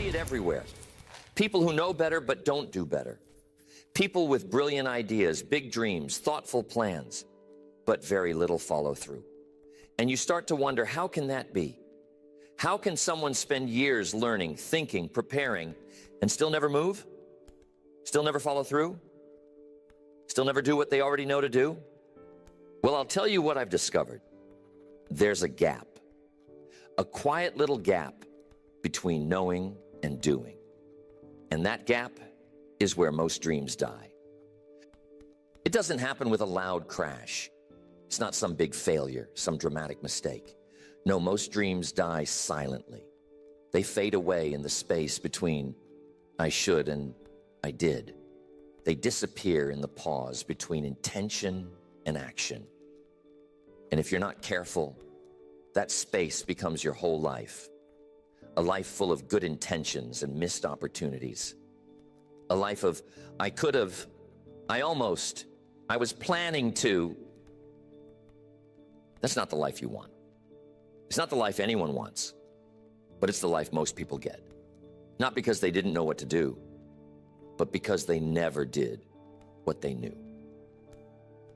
see it everywhere. People who know better but don't do better. People with brilliant ideas, big dreams, thoughtful plans, but very little follow through. And you start to wonder, how can that be? How can someone spend years learning, thinking, preparing, and still never move? Still never follow through? Still never do what they already know to do? Well, I'll tell you what I've discovered. There's a gap. A quiet little gap between knowing and doing. And that gap is where most dreams die. It doesn't happen with a loud crash. It's not some big failure, some dramatic mistake. No, most dreams die silently. They fade away in the space between I should and I did. They disappear in the pause between intention and action. And if you're not careful, that space becomes your whole life. A life full of good intentions and missed opportunities. A life of, I could have, I almost, I was planning to. That's not the life you want. It's not the life anyone wants, but it's the life most people get. Not because they didn't know what to do, but because they never did what they knew.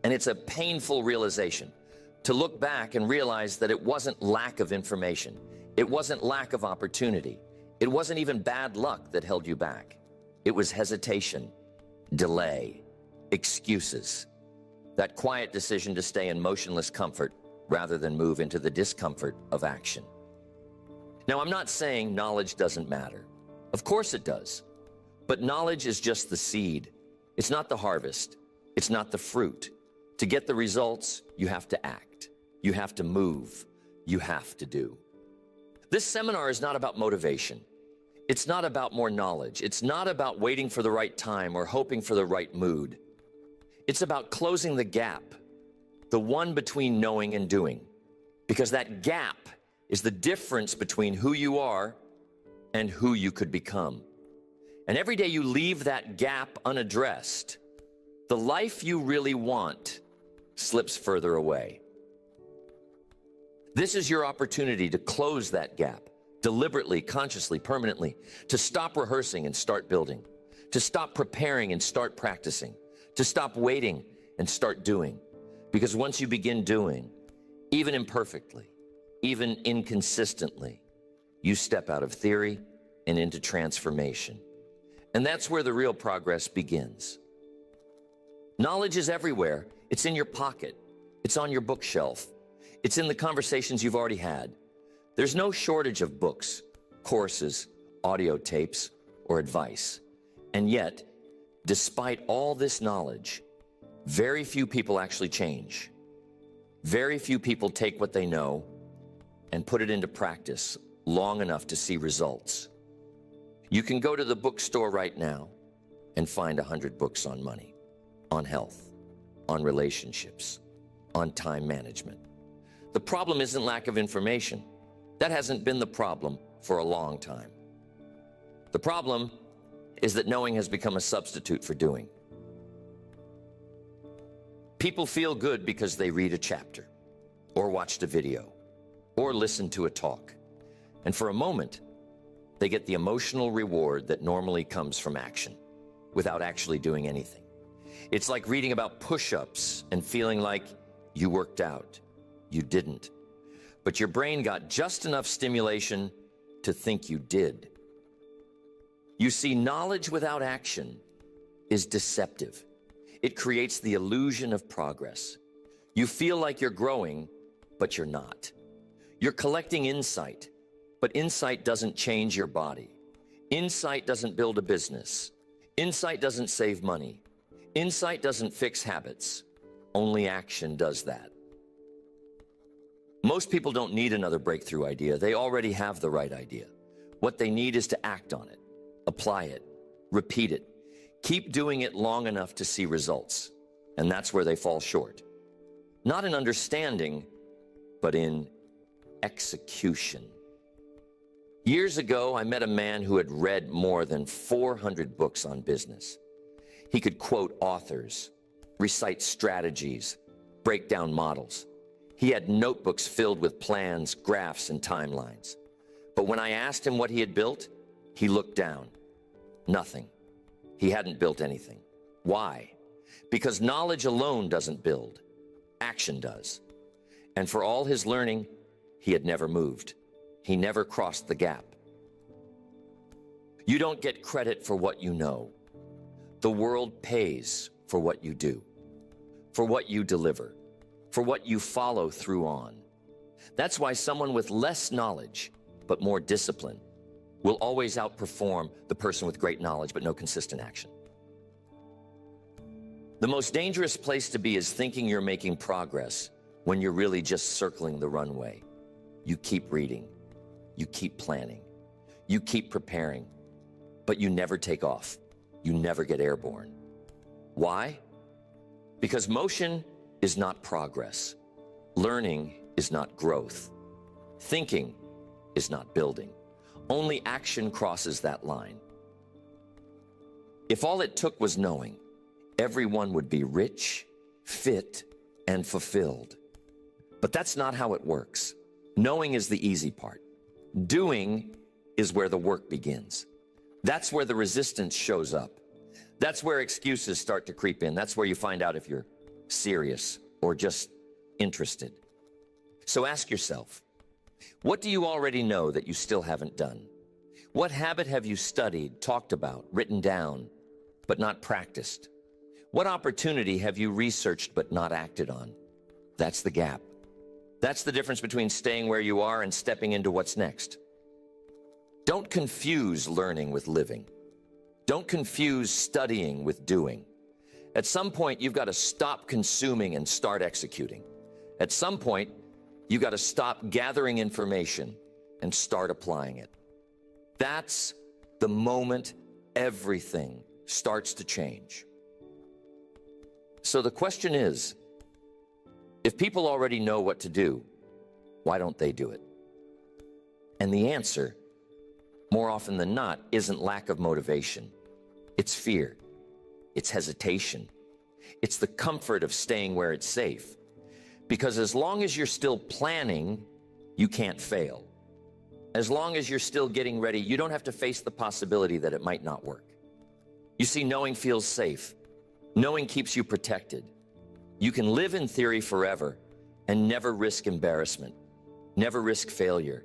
And it's a painful realization to look back and realize that it wasn't lack of information. It wasn't lack of opportunity. It wasn't even bad luck that held you back. It was hesitation, delay, excuses, that quiet decision to stay in motionless comfort rather than move into the discomfort of action. Now, I'm not saying knowledge doesn't matter. Of course it does. But knowledge is just the seed. It's not the harvest. It's not the fruit. To get the results, you have to act. You have to move. You have to do. This seminar is not about motivation. It's not about more knowledge. It's not about waiting for the right time or hoping for the right mood. It's about closing the gap, the one between knowing and doing. Because that gap is the difference between who you are and who you could become. And every day you leave that gap unaddressed, the life you really want slips further away. This is your opportunity to close that gap, deliberately, consciously, permanently, to stop rehearsing and start building, to stop preparing and start practicing, to stop waiting and start doing. Because once you begin doing, even imperfectly, even inconsistently, you step out of theory and into transformation. And that's where the real progress begins. Knowledge is everywhere. It's in your pocket. It's on your bookshelf. It's in the conversations you've already had. There's no shortage of books, courses, audio tapes, or advice. And yet, despite all this knowledge, very few people actually change. Very few people take what they know and put it into practice long enough to see results. You can go to the bookstore right now and find 100 books on money, on health, on relationships, on time management. The problem isn't lack of information. That hasn't been the problem for a long time. The problem is that knowing has become a substitute for doing. People feel good because they read a chapter, or watched a video, or listened to a talk. And for a moment, they get the emotional reward that normally comes from action, without actually doing anything. It's like reading about push-ups and feeling like you worked out. You didn't. But your brain got just enough stimulation to think you did. You see, knowledge without action is deceptive. It creates the illusion of progress. You feel like you're growing, but you're not. You're collecting insight, but insight doesn't change your body. Insight doesn't build a business. Insight doesn't save money. Insight doesn't fix habits. Only action does that. Most people don't need another breakthrough idea. They already have the right idea. What they need is to act on it, apply it, repeat it, keep doing it long enough to see results. And that's where they fall short. Not in understanding, but in execution. Years ago, I met a man who had read more than 400 books on business. He could quote authors, recite strategies, break down models. He had notebooks filled with plans, graphs, and timelines. But when I asked him what he had built, He looked down. Nothing. He hadn't built anything. Why? Because knowledge alone doesn't build. Action does. And for all his learning, he had never moved. He never crossed the gap. You don't get credit for what you know. The world pays for what you do, for what you deliver, for what you follow through on. That's why someone with less knowledge, but more discipline, will always outperform the person with great knowledge, but no consistent action. The most dangerous place to be is thinking you're making progress when you're really just circling the runway. You keep reading, you keep planning, you keep preparing, but you never take off. You never get airborne. Why? Because motion is not progress. Learning is not growth. Thinking is not building. Only action crosses that line. If all it took was knowing, everyone would be rich, fit, and fulfilled. But that's not how it works. Knowing is the easy part. Doing is where the work begins. That's where the resistance shows up. That's where excuses start to creep in. That's where you find out if you're serious or just interested. So ask yourself, what do you already know that you still haven't done? What habit have you studied, talked about, written down, but not practiced? What opportunity have you researched but not acted on? That's the gap. That's the difference between staying where you are and stepping into what's next. Don't confuse learning with living. Don't confuse studying with doing. At some point, you've got to stop consuming and start executing. At some point, you've got to stop gathering information and start applying it. That's the moment everything starts to change. So the question is, if people already know what to do, why don't they do it? And the answer, more often than not, isn't lack of motivation. It's fear. It's hesitation. It's the comfort of staying where it's safe. Because as long as you're still planning, you can't fail. As long as you're still getting ready, you don't have to face the possibility that it might not work. You see, knowing feels safe. Knowing keeps you protected. You can live in theory forever and never risk embarrassment, never risk failure,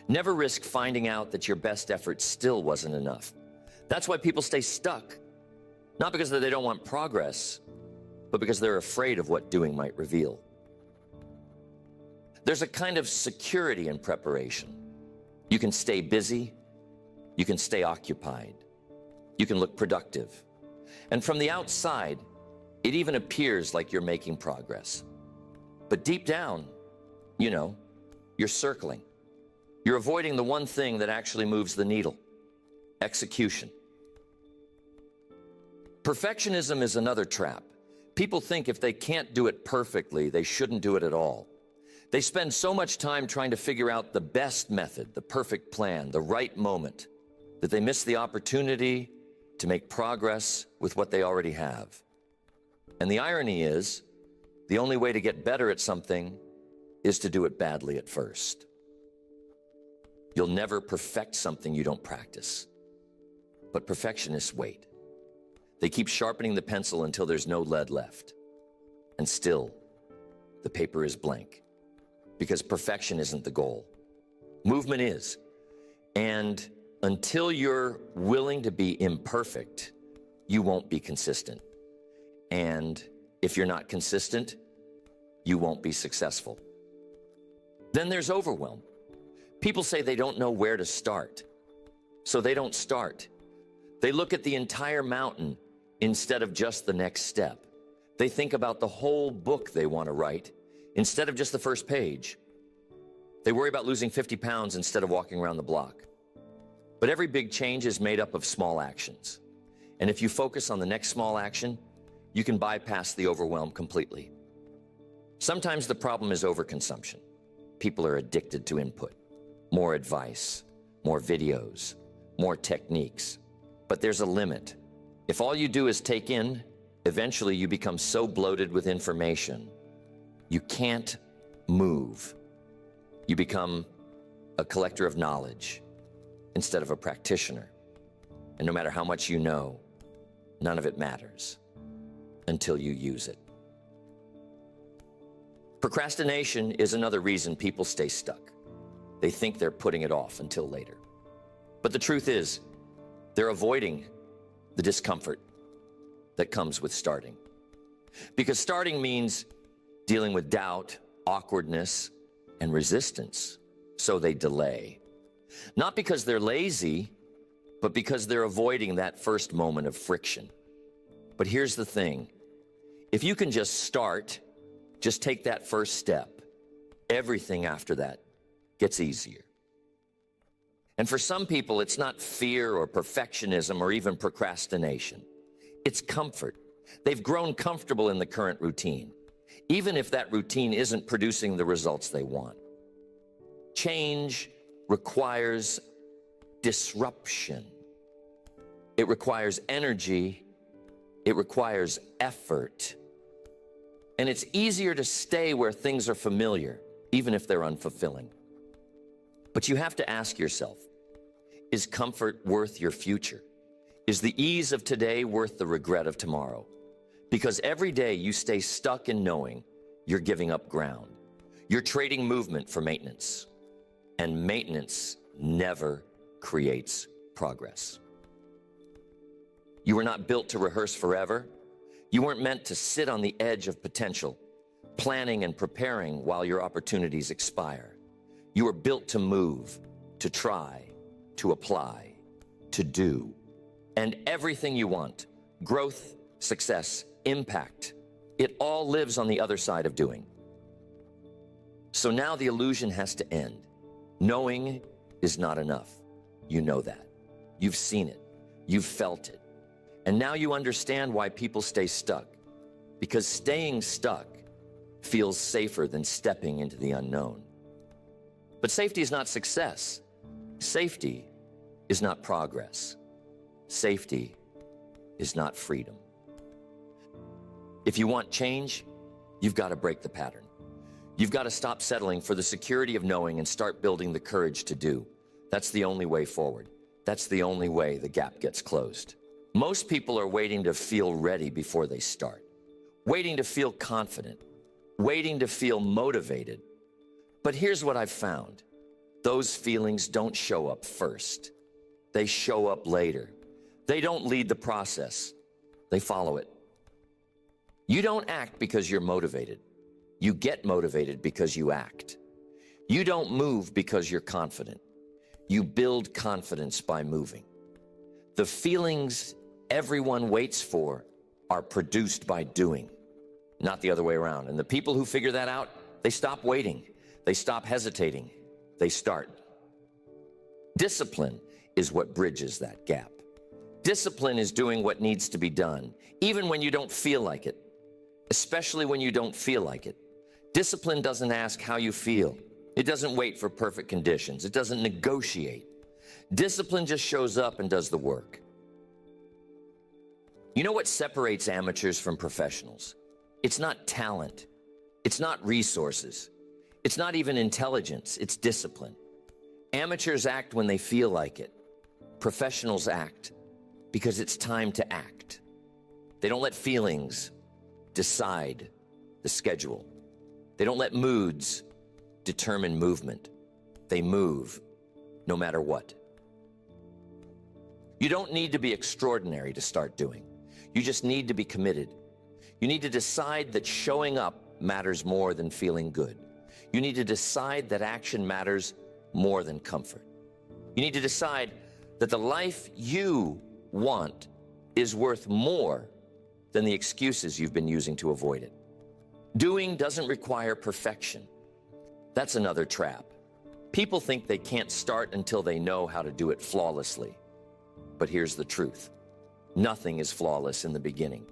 never risk finding out that your best effort still wasn't enough. That's why people stay stuck, not because they don't want progress, but because they're afraid of what doing might reveal. There's a kind of security in preparation. You can stay busy, you can stay occupied, you can look productive. And from the outside, it even appears like you're making progress. But deep down, you know, you're circling. You're avoiding the one thing that actually moves the needle: execution. Perfectionism is another trap. People think if they can't do it perfectly, they shouldn't do it at all. They spend so much time trying to figure out the best method, the perfect plan, the right moment, that they miss the opportunity to make progress with what they already have. And the irony is, the only way to get better at something is to do it badly at first. You'll never perfect something you don't practice. But perfectionists wait. They keep sharpening the pencil until there's no lead left. And still, the paper is blank. Because perfection isn't the goal. Movement is. And until you're willing to be imperfect, you won't be consistent. And if you're not consistent, you won't be successful. Then there's overwhelm. People say they don't know where to start, so they don't start. They look at the entire mountain instead of just the next step. They think about the whole book they want to write instead of just the first page. They worry about losing 50 pounds instead of walking around the block. But every big change is made up of small actions. And if you focus on the next small action, you can bypass the overwhelm completely. Sometimes the problem is overconsumption. People are addicted to input. More advice, more videos, more techniques. But there's a limit. If all you do is take in, eventually you become so bloated with information, you can't move. You become a collector of knowledge instead of a practitioner. And no matter how much you know, none of it matters until you use it. Procrastination is another reason people stay stuck. They think they're putting it off until later. But the truth is, they're avoiding the discomfort that comes with starting. Because starting means dealing with doubt, awkwardness, and resistance. So they delay. Not because they're lazy, but because they're avoiding that first moment of friction. But here's the thing. If you can just start, just take that first step, everything after that gets easier. And for some people, it's not fear or perfectionism or even procrastination. It's comfort. They've grown comfortable in the current routine, even if that routine isn't producing the results they want. Change requires disruption. It requires energy. It requires effort. And it's easier to stay where things are familiar, even if they're unfulfilling. But you have to ask yourself, is comfort worth your future? Is the ease of today worth the regret of tomorrow? Because every day you stay stuck in knowing you're giving up ground. You're trading movement for maintenance. And maintenance never creates progress. You were not built to rehearse forever. You weren't meant to sit on the edge of potential, planning and preparing while your opportunities expire. You were built to move, to try, to apply, to do. And everything you want, growth, success, impact, it all lives on the other side of doing. So now the illusion has to end. Knowing is not enough. You know that. You've seen it. You've felt it. And now you understand why people stay stuck. Because staying stuck feels safer than stepping into the unknown. But safety is not success. Safety is not progress. Safety is not freedom. If you want change, you've got to break the pattern. You've got to stop settling for the security of knowing and start building the courage to do. That's the only way forward. That's the only way the gap gets closed. Most people are waiting to feel ready before they start, waiting to feel confident, waiting to feel motivated. But here's what I've found. Those feelings don't show up first. They show up later. They don't lead the process. They follow it. You don't act because you're motivated. You get motivated because you act. You don't move because you're confident. You build confidence by moving. The feelings everyone waits for are produced by doing, not the other way around. And the people who figure that out, they stop waiting. They stop hesitating. They start. Discipline is what bridges that gap. Discipline is doing what needs to be done, even when you don't feel like it, especially when you don't feel like it. Discipline doesn't ask how you feel. It doesn't wait for perfect conditions. It doesn't negotiate. Discipline just shows up and does the work. You know what separates amateurs from professionals? It's not talent. It's not resources. It's not even intelligence. It's discipline. Amateurs act when they feel like it. Professionals act because it's time to act. They don't let feelings decide the schedule. They don't let moods determine movement. They move no matter what. You don't need to be extraordinary to start doing. You just need to be committed. You need to decide that showing up matters more than feeling good. You need to decide that action matters more than comfort. You need to decide that the life you want is worth more than the excuses you've been using to avoid it. Doing doesn't require perfection. That's another trap. People think they can't start until they know how to do it flawlessly. But here's the truth. Nothing is flawless in the beginning.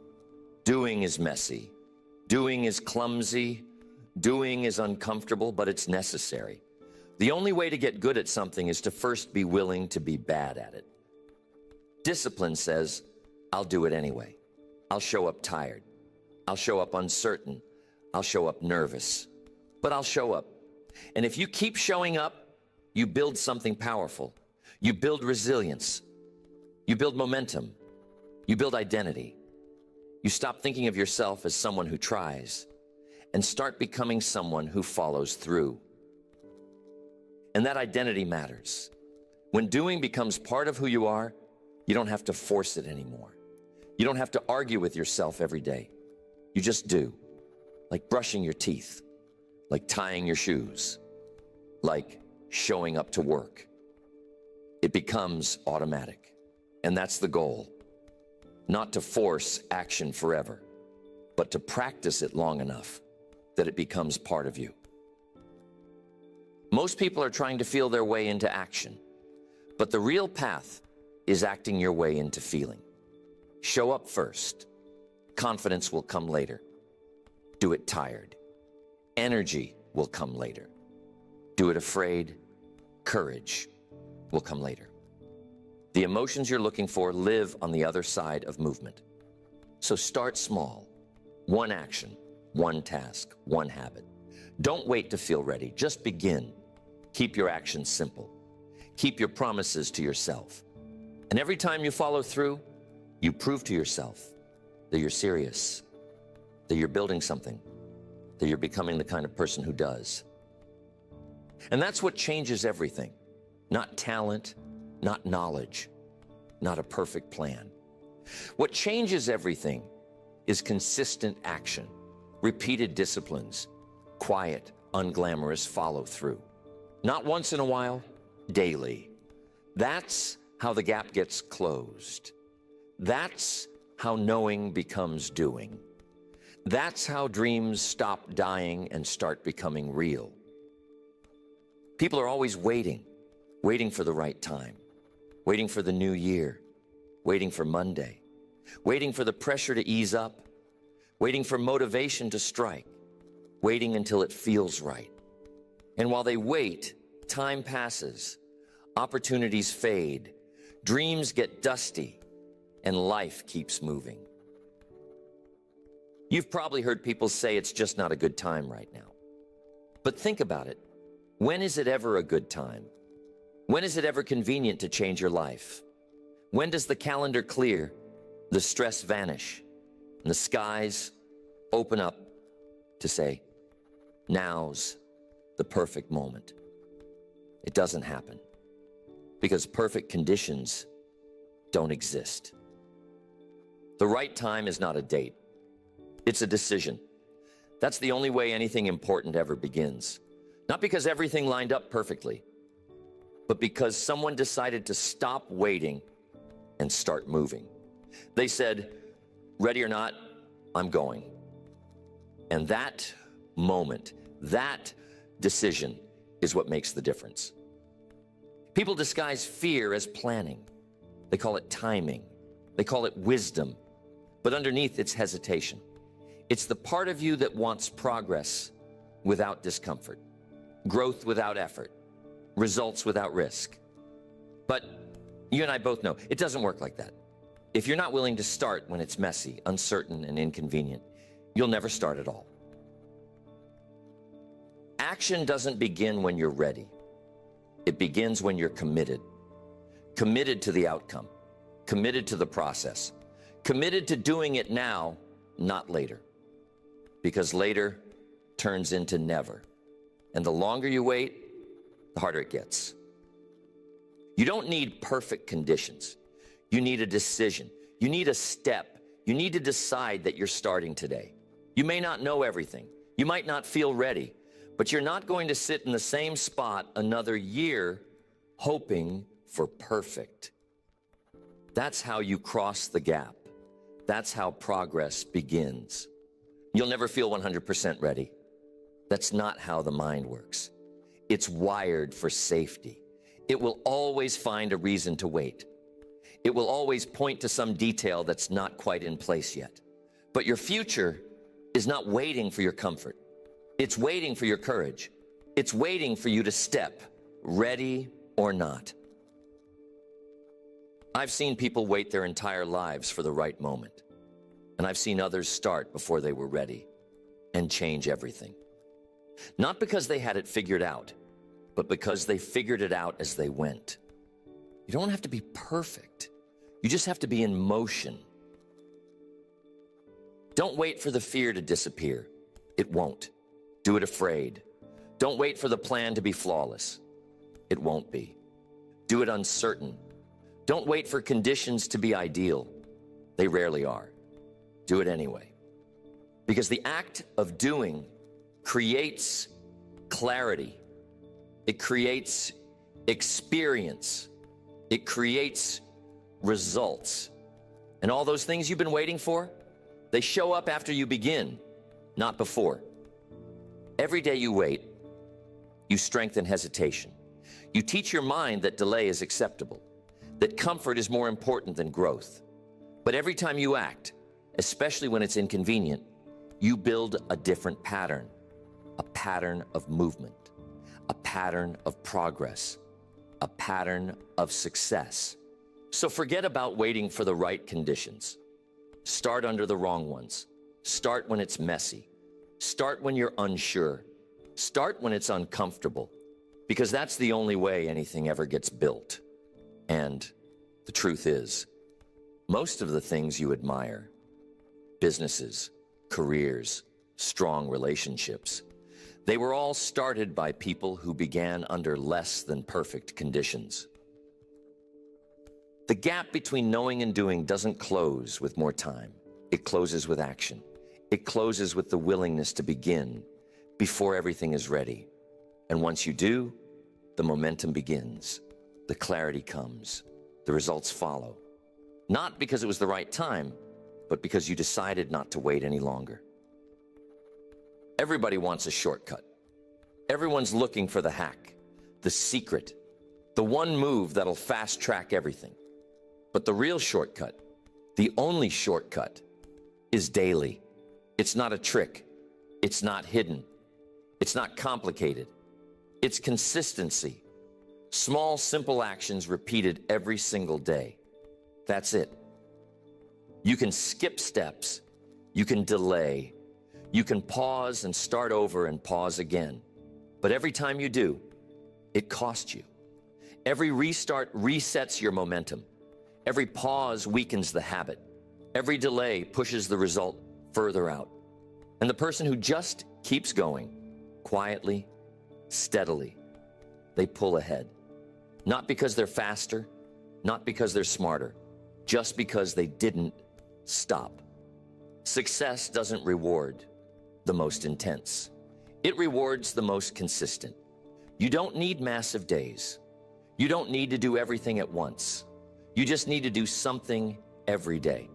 Doing is messy. Doing is clumsy. Doing is uncomfortable, but it's necessary. The only way to get good at something is to first be willing to be bad at it. Discipline says, I'll do it anyway. I'll show up tired. I'll show up uncertain. I'll show up nervous. But I'll show up. And if you keep showing up, you build something powerful. You build resilience. You build momentum. You build identity. You stop thinking of yourself as someone who tries and start becoming someone who follows through. And that identity matters. When doing becomes part of who you are, you don't have to force it anymore. You don't have to argue with yourself every day. You just do. Like brushing your teeth, like tying your shoes, like showing up to work. It becomes automatic. And that's the goal. Not to force action forever, but to practice it long enough that it becomes part of you. Most people are trying to feel their way into action, but the real path is acting your way into feeling. Show up first. Confidence will come later. Do it tired. Energy will come later. Do it afraid. Courage will come later. The emotions you're looking for live on the other side of movement. So start small. One action, one task, one habit. Don't wait to feel ready. Just begin. Keep your actions simple. Keep your promises to yourself. And every time you follow through, you prove to yourself that you're serious, that you're building something, that you're becoming the kind of person who does. And that's what changes everything. Not talent, not knowledge, not a perfect plan. What changes everything is consistent action, repeated disciplines, quiet, unglamorous follow-through. Not once in a while, daily. That's how the gap gets closed. That's how knowing becomes doing. That's how dreams stop dying and start becoming real. People are always waiting for the right time, waiting for the new year, waiting for Monday, waiting for the pressure to ease up, waiting for motivation to strike, waiting until it feels right. And while they wait, time passes, opportunities fade, dreams get dusty, and life keeps moving. You've probably heard people say it's just not a good time right now. But think about it. When is it ever a good time? When is it ever convenient to change your life? When does the calendar clear, the stress vanish, and the skies open up to say, now's the perfect moment? It doesn't happen because perfect conditions don't exist. The right time is not a date. It's a decision. That's the only way anything important ever begins. Not because everything lined up perfectly, but because someone decided to stop waiting and start moving. They said, ready or not, I'm going. And that moment, that decision is what makes the difference. People disguise fear as planning. They call it timing. They call it wisdom. But underneath, it's hesitation. It's the part of you that wants progress without discomfort, growth without effort, results without risk. But you and I both know it doesn't work like that. If you're not willing to start when it's messy, uncertain, and inconvenient, you'll never start at all. Action doesn't begin when you're ready. It begins when you're committed. Committed to the outcome, committed to the process, committed to doing it now, not later. Because later turns into never. And the longer you wait, the harder it gets. You don't need perfect conditions. You need a decision. You need a step. You need to decide that you're starting today. You may not know everything. You might not feel ready, but you're not going to sit in the same spot another year hoping for perfect. That's how you cross the gap. That's how progress begins. You'll never feel 100% ready. That's not how the mind works. It's wired for safety. It will always find a reason to wait. It will always point to some detail that's not quite in place yet. But your future is not waiting for your comfort. It's waiting for your courage. It's waiting for you to step, ready or not. I've seen people wait their entire lives for the right moment. And I've seen others start before they were ready and change everything. Not because they had it figured out, but because they figured it out as they went. You don't have to be perfect. You just have to be in motion. Don't wait for the fear to disappear. It won't. Do it afraid. Don't wait for the plan to be flawless. It won't be. Do it uncertain. Don't wait for conditions to be ideal. They rarely are. Do it anyway. Because the act of doing creates clarity. It creates experience. It creates results. And all those things you've been waiting for, they show up after you begin, not before. Every day you wait, you strengthen hesitation. You teach your mind that delay is acceptable, that comfort is more important than growth. But every time you act, especially when it's inconvenient, you build a different pattern, a pattern of movement, a pattern of progress, a pattern of success. So forget about waiting for the right conditions. Start under the wrong ones. Start when it's messy. Start when you're unsure. Start when it's uncomfortable, because that's the only way anything ever gets built. And the truth is, most of the things you admire, businesses, careers, strong relationships, they were all started by people who began under less than perfect conditions. The gap between knowing and doing doesn't close with more time. It closes with action. It closes with the willingness to begin before everything is ready. And once you do, the momentum begins. The clarity comes. The results follow. Not because it was the right time, but because you decided not to wait any longer. Everybody wants a shortcut. Everyone's looking for the hack, the secret, the one move that'll fast-track everything. But the real shortcut, the only shortcut, is daily. It's not a trick. It's not hidden. It's not complicated. It's consistency. Small, simple actions repeated every single day. That's it. You can skip steps. You can delay. You can pause and start over and pause again. But every time you do, it costs you. Every restart resets your momentum. Every pause weakens the habit. Every delay pushes the result further out. And the person who just keeps going, quietly, steadily, they pull ahead. Not because they're faster, not because they're smarter, just because they didn't stop. Success doesn't reward the most intense. It rewards the most consistent. You don't need massive days. You don't need to do everything at once. You just need to do something every day.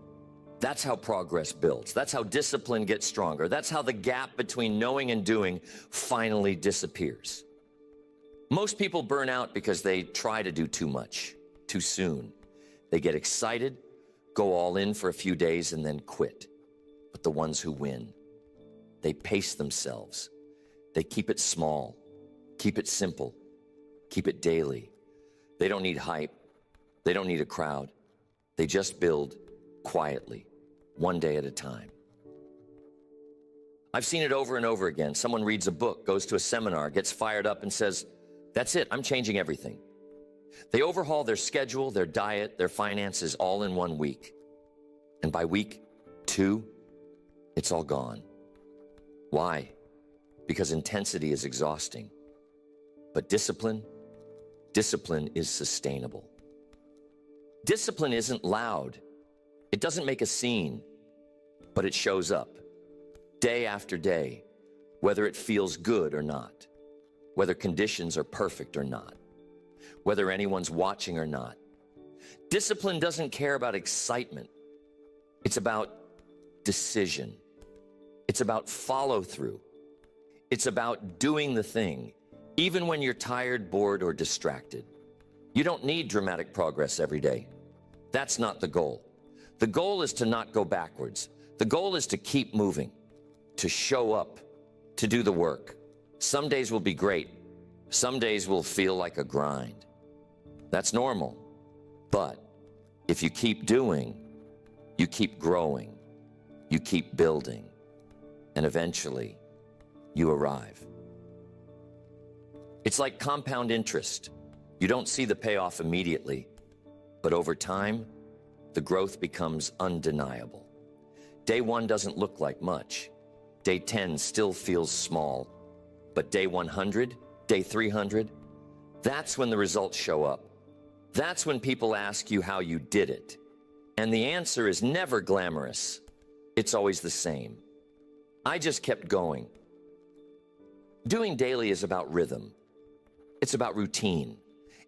That's how progress builds. That's how discipline gets stronger. That's how the gap between knowing and doing finally disappears. Most people burn out because they try to do too much, too soon. They get excited, go all in for a few days, and then quit. But the ones who win, they pace themselves. They keep it small, keep it simple, keep it daily. They don't need hype. They don't need a crowd. They just build quietly, one day at a time. I've seen it over and over again. Someone reads a book, goes to a seminar, gets fired up and says, "That's it, I'm changing everything." They overhaul their schedule, their diet, their finances all in 1 week. And by week 2, it's all gone. Why? Because intensity is exhausting. But discipline is sustainable. Discipline isn't loud. It doesn't make a scene, but it shows up day after day, whether it feels good or not, whether conditions are perfect or not, whether anyone's watching or not. Discipline doesn't care about excitement. It's about decision. It's about follow-through. It's about doing the thing, even when you're tired, bored, or distracted. You don't need dramatic progress every day. That's not the goal. The goal is to not go backwards. The goal is to keep moving, to show up, to do the work. Some days will be great. Some days will feel like a grind. That's normal. But if you keep doing, you keep growing, you keep building, and eventually you arrive. It's like compound interest. You don't see the payoff immediately, but over time, the growth becomes undeniable. Day 1 doesn't look like much. Day 10 still feels small. But day 100, day 300, that's when the results show up. That's when people ask you how you did it. And the answer is never glamorous. It's always the same. I just kept going. Doing daily is about rhythm. It's about routine.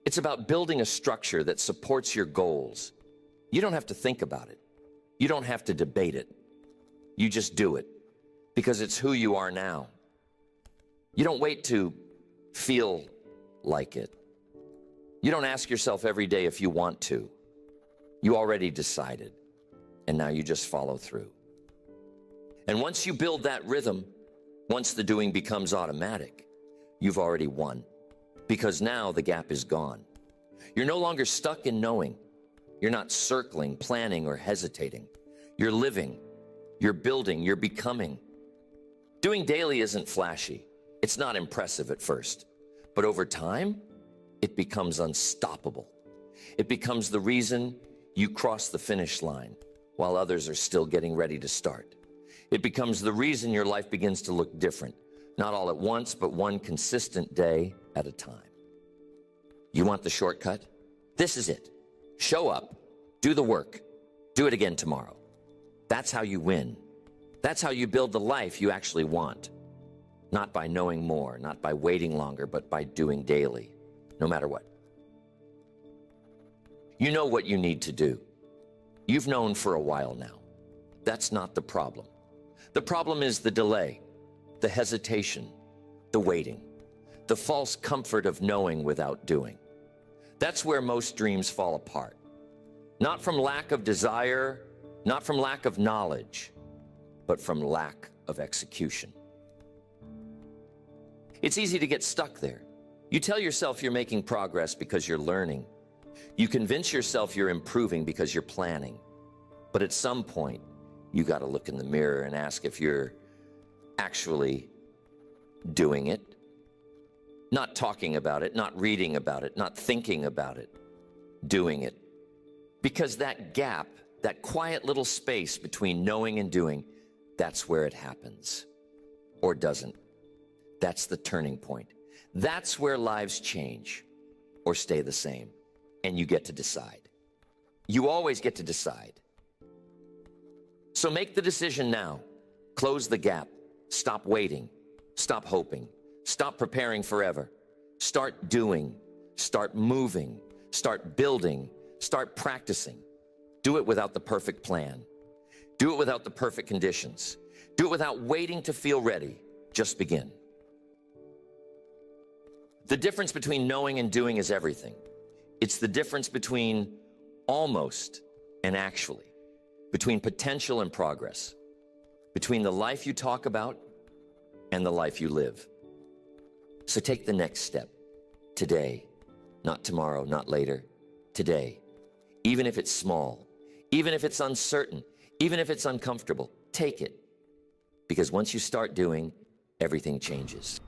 It's about building a structure that supports your goals. You don't have to think about it. You don't have to debate it. You just do it because it's who you are now. You don't wait to feel like it. You don't ask yourself every day if you want to. You already decided, and now you just follow through. And once you build that rhythm, once the doing becomes automatic, you've already won, because now the gap is gone. You're no longer stuck in knowing. You're not circling, planning, or hesitating. You're living, you're building, you're becoming. Doing daily isn't flashy. It's not impressive at first, but over time, it becomes unstoppable. It becomes the reason you cross the finish line while others are still getting ready to start. It becomes the reason your life begins to look different, not all at once, but one consistent day at a time. You want the shortcut? This is it. Show up, do the work, do it again tomorrow. That's how you win. That's how you build the life you actually want. Not by knowing more, not by waiting longer, but by doing daily, no matter what. You know what you need to do. You've known for a while now. That's not the problem. The problem is the delay, the hesitation, the waiting, the false comfort of knowing without doing. That's where most dreams fall apart. Not from lack of desire, not from lack of knowledge, but from lack of execution. It's easy to get stuck there. You tell yourself you're making progress because you're learning. You convince yourself you're improving because you're planning. But at some point, you got to look in the mirror and ask if you're actually doing it. Not talking about it, not reading about it, not thinking about it, doing it. Because that gap, that quiet little space between knowing and doing, that's where it happens. Or doesn't. That's the turning point. That's where lives change or stay the same. And you get to decide. You always get to decide. So make the decision now. Close the gap. Stop waiting. Stop hoping. Stop preparing forever. Start doing. Start moving. Start building. Start practicing. Do it without the perfect plan. Do it without the perfect conditions. Do it without waiting to feel ready. Just begin. The difference between knowing and doing is everything. It's the difference between almost and actually, between potential and progress, between the life you talk about and the life you live. So take the next step today, not tomorrow, not later, today. Even if it's small, even if it's uncertain, even if it's uncomfortable, take it. Because once you start doing, everything changes.